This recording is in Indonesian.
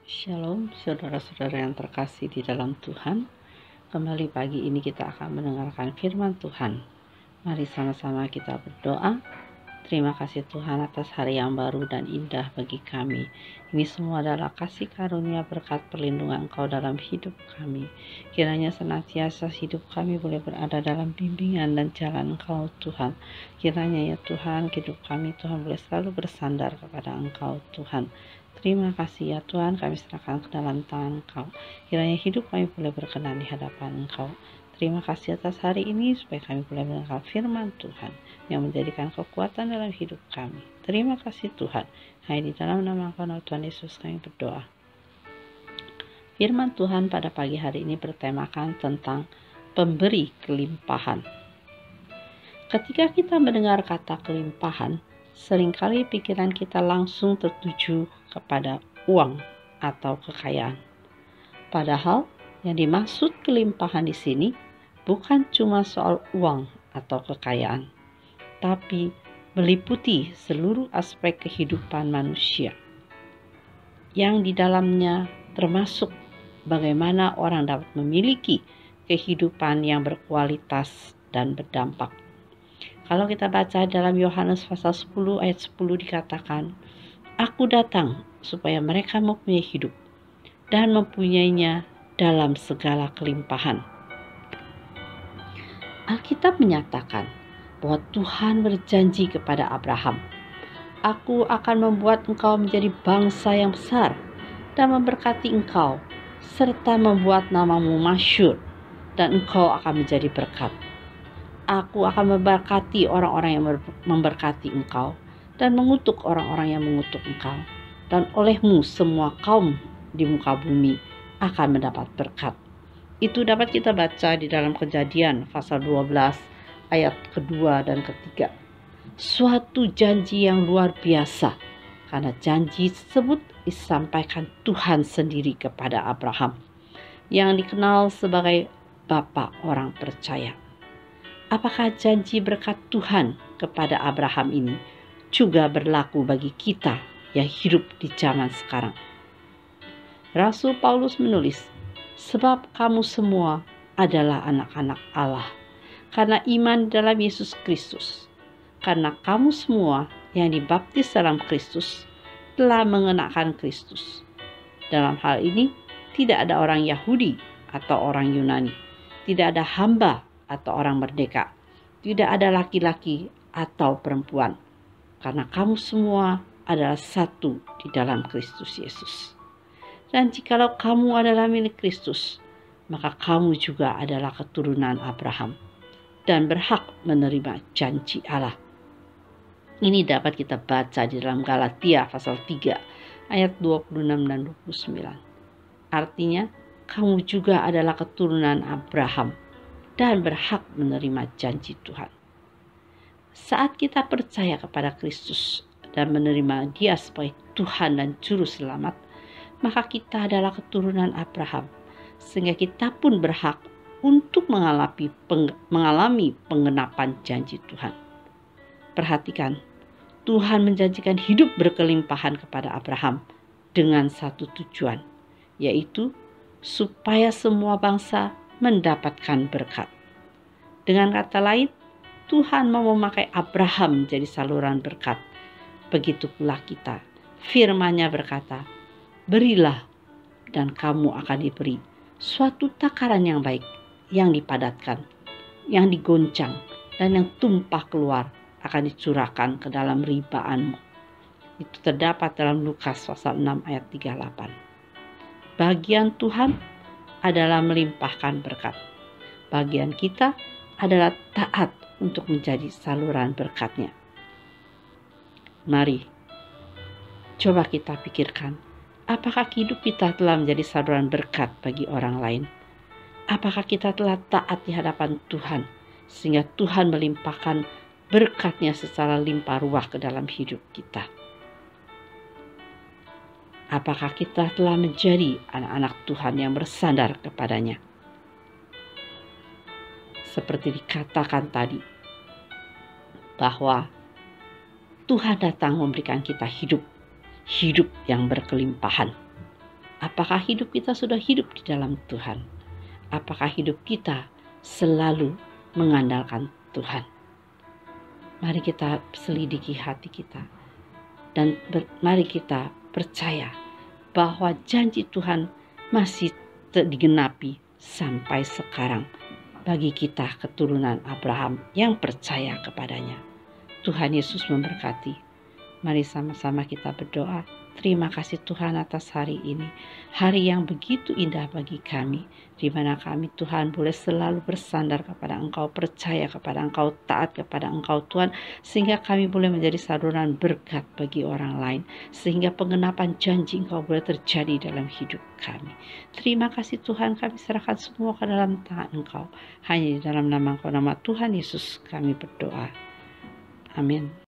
Shalom, saudara-saudara yang terkasih di dalam Tuhan. Kembali pagi ini kita akan mendengarkan firman Tuhan. Mari sama-sama kita berdoa. Terima kasih Tuhan atas hari yang baru dan indah bagi kami. Ini semua adalah kasih karunia berkat perlindungan Engkau dalam hidup kami. Kiranya senantiasa hidup kami boleh berada dalam bimbingan dan jalan Engkau Tuhan. Kiranya ya Tuhan, hidup kami Tuhan boleh selalu bersandar kepada Engkau Tuhan. Terima kasih ya Tuhan, kami serahkan ke dalam tangan Engkau. Kiranya hidup kami boleh berkenan di hadapan Engkau. Terima kasih atas hari ini supaya kami boleh mendengar firman Tuhan yang menjadikan kekuatan dalam hidup kami. Terima kasih Tuhan. Hanya di dalam nama Tuhan Yesus kami berdoa. Firman Tuhan pada pagi hari ini bertemakan tentang pemberi kelimpahan. Ketika kita mendengar kata kelimpahan, seringkali pikiran kita langsung tertuju kepada uang atau kekayaan. Padahal yang dimaksud kelimpahan di sini bukan cuma soal uang atau kekayaan, tapi meliputi seluruh aspek kehidupan manusia. Yang di dalamnya termasuk bagaimana orang dapat memiliki kehidupan yang berkualitas dan berdampak. Kalau kita baca dalam Yohanes pasal 10 ayat 10 dikatakan, "Aku datang supaya mereka mempunyai hidup dan mempunyainya dalam segala kelimpahan." Alkitab menyatakan bahwa Tuhan berjanji kepada Abraham, "Aku akan membuat engkau menjadi bangsa yang besar dan memberkati engkau, serta membuat namamu masyhur, dan engkau akan menjadi berkat. Aku akan memberkati orang-orang yang memberkati engkau, dan mengutuk orang-orang yang mengutuk engkau, dan olehmu semua kaum di muka bumi akan mendapat berkat." Itu dapat kita baca di dalam Kejadian pasal 12 ayat kedua dan ketiga. Suatu janji yang luar biasa, karena janji tersebut disampaikan Tuhan sendiri kepada Abraham, yang dikenal sebagai Bapa orang percaya. Apakah janji berkat Tuhan kepada Abraham ini juga berlaku bagi kita yang hidup di zaman sekarang? Rasul Paulus menulis, "Sebab kamu semua adalah anak-anak Allah, karena iman dalam Yesus Kristus. Karena kamu semua yang dibaptis dalam Kristus telah mengenakan Kristus." Dalam hal ini, tidak ada orang Yahudi atau orang Yunani, tidak ada hamba atau orang merdeka, tidak ada laki-laki atau perempuan, karena kamu semua adalah satu di dalam Kristus Yesus. Dan jikalau kamu adalah milik Kristus, maka kamu juga adalah keturunan Abraham dan berhak menerima janji Allah. Ini dapat kita baca di dalam Galatia pasal 3 ayat 26 dan 29. Artinya, kamu juga adalah keturunan Abraham dan berhak menerima janji Tuhan. Saat kita percaya kepada Kristus dan menerima Dia sebagai Tuhan dan Juru Selamat, maka kita adalah keturunan Abraham, sehingga kita pun berhak untuk mengalami penggenapan janji Tuhan. Perhatikan, Tuhan menjanjikan hidup berkelimpahan kepada Abraham dengan satu tujuan, yaitu supaya semua bangsa mendapatkan berkat. Dengan kata lain, Tuhan mau memakai Abraham menjadi saluran berkat. Begitu pula kita. Firman-Nya berkata, "Berilah dan kamu akan diberi suatu takaran yang baik, yang dipadatkan, yang digoncang, dan yang tumpah keluar akan dicurahkan ke dalam ribaanmu." Itu terdapat dalam Lukas pasal 6 ayat 38. Bagian Tuhan adalah melimpahkan berkat. Bagian kita adalah taat untuk menjadi saluran berkat-Nya. Mari, coba kita pikirkan, apakah hidup kita telah menjadi saluran berkat bagi orang lain? Apakah kita telah taat di hadapan Tuhan, sehingga Tuhan melimpahkan berkat-Nya secara limpah ruah ke dalam hidup kita? Apakah kita telah menjadi anak-anak Tuhan yang bersandar kepada-Nya? Seperti dikatakan tadi, bahwa Tuhan datang memberikan kita hidup yang berkelimpahan. Apakah hidup kita sudah hidup di dalam Tuhan? Apakah hidup kita selalu mengandalkan Tuhan? Mari kita selidiki hati kita dan mari kita percaya bahwa janji Tuhan masih digenapi sampai sekarang bagi kita keturunan Abraham yang percaya kepadanya. Tuhan Yesus memberkati. Mari sama-sama kita berdoa. Terima kasih Tuhan atas hari ini. Hari yang begitu indah bagi kami. Di mana kami Tuhan boleh selalu bersandar kepada Engkau, percaya kepada Engkau, taat kepada Engkau Tuhan. Sehingga kami boleh menjadi saluran berkat bagi orang lain. Sehingga pengenapan janji Engkau boleh terjadi dalam hidup kami. Terima kasih Tuhan, kami serahkan semua ke dalam tangan Engkau. Hanya di dalam nama Engkau, nama Tuhan Yesus kami berdoa. Amin.